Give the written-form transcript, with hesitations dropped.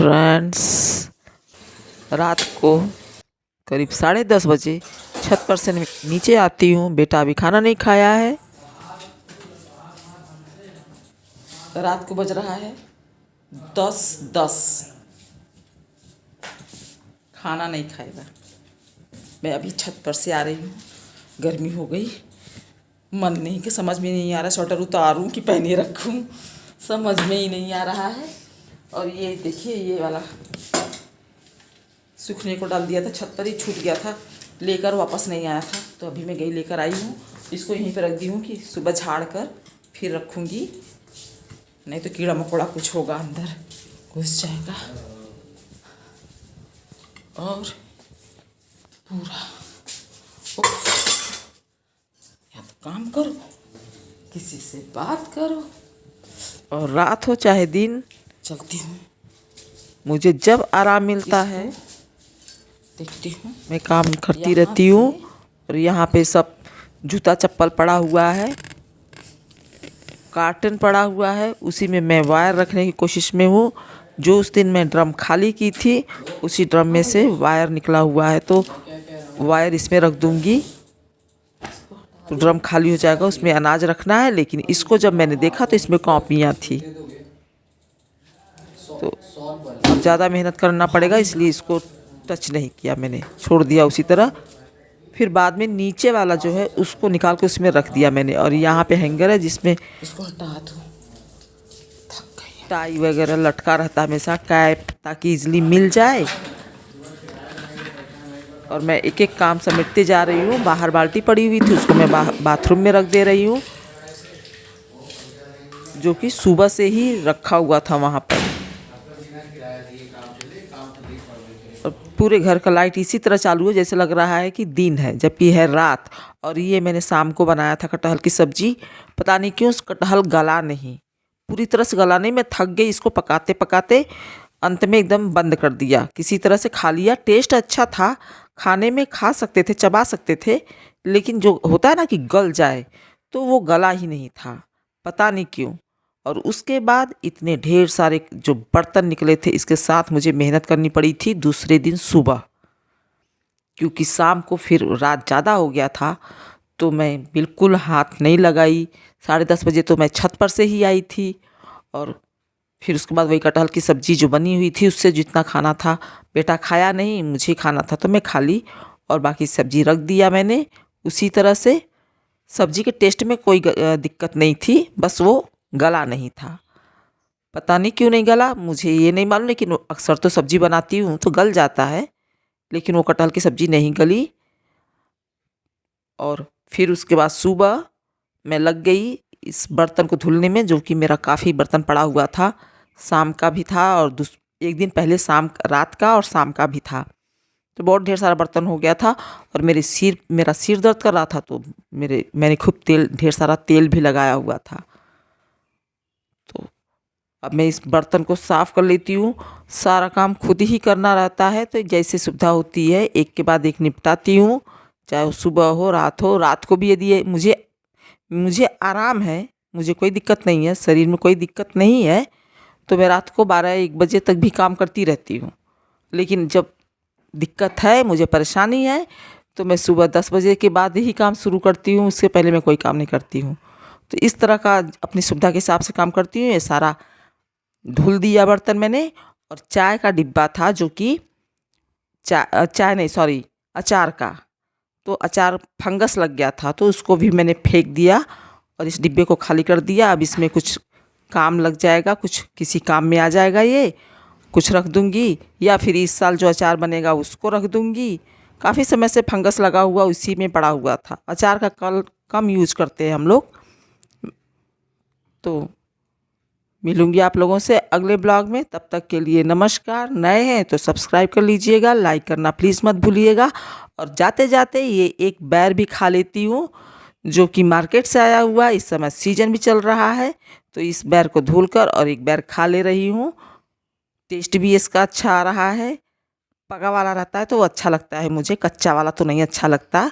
Friends, रात को करीब 10:30 बजे छत पर से नीचे आती हूँ। बेटा अभी खाना नहीं खाया है। रात को बज रहा है 10:10। खाना नहीं खाएगा। मैं अभी छत पर से आ रही हूँ। गर्मी हो गई, मन नहीं कि समझ में नहीं आ रहा स्वेटर उतारूँ कि पहने रखूँ, समझ में ही नहीं आ रहा है। और ये देखिए, ये वाला सूखने को डाल दिया था, छत पर ही छूट गया था, लेकर वापस नहीं आया था। तो अभी मैं गई लेकर आई हूँ। इसको यहीं पे रख दी हूँ कि सुबह झाड़ कर फिर रखूँगी, नहीं तो कीड़ा मकोड़ा कुछ होगा अंदर घुस जाएगा। और पूरा या तो काम करो, किसी से बात करो, और रात हो चाहे दिन चलती हूँ। मुझे जब आराम मिलता है देखती हूँ, मैं काम करती रहती हूँ। और यहाँ पे सब जूता चप्पल पड़ा हुआ है, कार्टन पड़ा हुआ है, उसी में मैं वायर रखने की कोशिश में हूँ। जो उस दिन मैं ड्रम खाली की थी, उसी ड्रम में से वायर निकला हुआ है, तो वायर इसमें रख दूँगी तो ड्रम खाली हो जाएगा। उसमें अनाज रखना है, लेकिन इसको जब मैंने देखा तो इसमें कॉपियाँ थी, तो अब ज़्यादा मेहनत करना पड़ेगा, इसलिए इसको टच नहीं किया, मैंने छोड़ दिया उसी तरह। फिर बाद में नीचे वाला जो है उसको निकाल के उसमें रख दिया मैंने। और यहाँ पे हैंगर है जिसमें इसको हटा दूँ, टाई वगैरह लटका रहता है हमेशा, कैप, ताकि इजली मिल जाए। और मैं एक एक काम समेटते जा रही हूँ। बाहर बाल्टी पड़ी हुई थी, उसको मैं बाथरूम में रख दे रही हूँ, जो कि सुबह से ही रखा हुआ था वहाँ पर। और पूरे घर का लाइट इसी तरह चालू है जैसे लग रहा है कि दिन है, जबकि है रात। और ये मैंने शाम को बनाया था कटहल की सब्जी। पता नहीं क्यों कटहल गला नहीं, पूरी तरह से गला नहीं। मैं थक गई इसको पकाते पकाते, अंत में एकदम बंद कर दिया, किसी तरह से खा लिया। टेस्ट अच्छा था, खाने में खा सकते थे, चबा सकते थे, लेकिन जो होता है ना कि गल जाए, तो वो गला ही नहीं था, पता नहीं क्यों। और उसके बाद इतने ढेर सारे जो बर्तन निकले थे, इसके साथ मुझे मेहनत करनी पड़ी थी दूसरे दिन सुबह, क्योंकि शाम को फिर रात ज़्यादा हो गया था, तो मैं बिल्कुल हाथ नहीं लगाई। 10:30 बजे तो मैं छत पर से ही आई थी। और फिर उसके बाद वही कटहल की सब्ज़ी जो बनी हुई थी, उससे जितना खाना था, बेटा खाया नहीं, मुझे खाना था तो मैं खा ली। और बाकी सब्ज़ी रख दिया मैंने उसी तरह से। सब्ज़ी के टेस्ट में कोई दिक्कत नहीं थी, बस वो गला नहीं था। पता नहीं क्यों नहीं गला, मुझे ये नहीं मालूम, लेकिन अक्सर तो सब्ज़ी बनाती हूँ तो गल जाता है, लेकिन वो कटहल की सब्ज़ी नहीं गली। और फिर उसके बाद सुबह मैं लग गई इस बर्तन को धुलने में, जो कि मेरा काफ़ी बर्तन पड़ा हुआ था। शाम का भी था और एक दिन पहले रात का और शाम का भी था, तो बहुत ढेर सारा बर्तन हो गया था। और मेरा सिर दर्द कर रहा था, तो मैंने खूब ढेर सारा तेल भी लगाया हुआ था। तो अब मैं इस बर्तन को साफ़ कर लेती हूँ। सारा काम खुद ही करना रहता है, तो जैसे सुविधा होती है एक के बाद एक निपटाती हूँ, चाहे वो सुबह हो रात हो। रात को भी यदि मुझे आराम है, मुझे कोई दिक्कत नहीं है, शरीर में कोई दिक्कत नहीं है, तो मैं रात को 12-1 बजे तक भी काम करती रहती हूँ। लेकिन जब दिक्कत है, मुझे परेशानी है, तो मैं सुबह 10 बजे के बाद ही काम शुरू करती हूँ, उससे पहले मैं कोई काम नहीं करती हूँ। तो इस तरह का अपनी सुविधा के हिसाब से काम करती हूँ। ये सारा धुल दिया बर्तन मैंने। और चाय का डिब्बा था, जो कि चाय नहीं, सॉरी, अचार का, तो अचार फंगस लग गया था, तो उसको भी मैंने फेंक दिया और इस डिब्बे को खाली कर दिया। अब इसमें कुछ काम लग जाएगा, कुछ किसी काम में आ जाएगा, ये कुछ रख दूंगी, या फिर इस साल जो अचार बनेगा उसको रख दूंगी। काफ़ी समय से फंगस लगा हुआ उसी में पड़ा हुआ था। अचार का कम यूज करते हैं हम लोग। तो मिलूंगी आप लोगों से अगले ब्लॉग में, तब तक के लिए नमस्कार। नए हैं तो सब्सक्राइब कर लीजिएगा, लाइक करना प्लीज़ मत भूलिएगा। और जाते जाते ये एक बैर भी खा लेती हूँ, जो कि मार्केट से आया हुआ, इस समय सीजन भी चल रहा है, तो इस बैर को धुलकर और एक बैर खा ले रही हूँ। टेस्ट भी इसका अच्छा आ रहा है। पका वाला रहता है तो वो अच्छा लगता है मुझे, कच्चा वाला तो नहीं अच्छा लगता।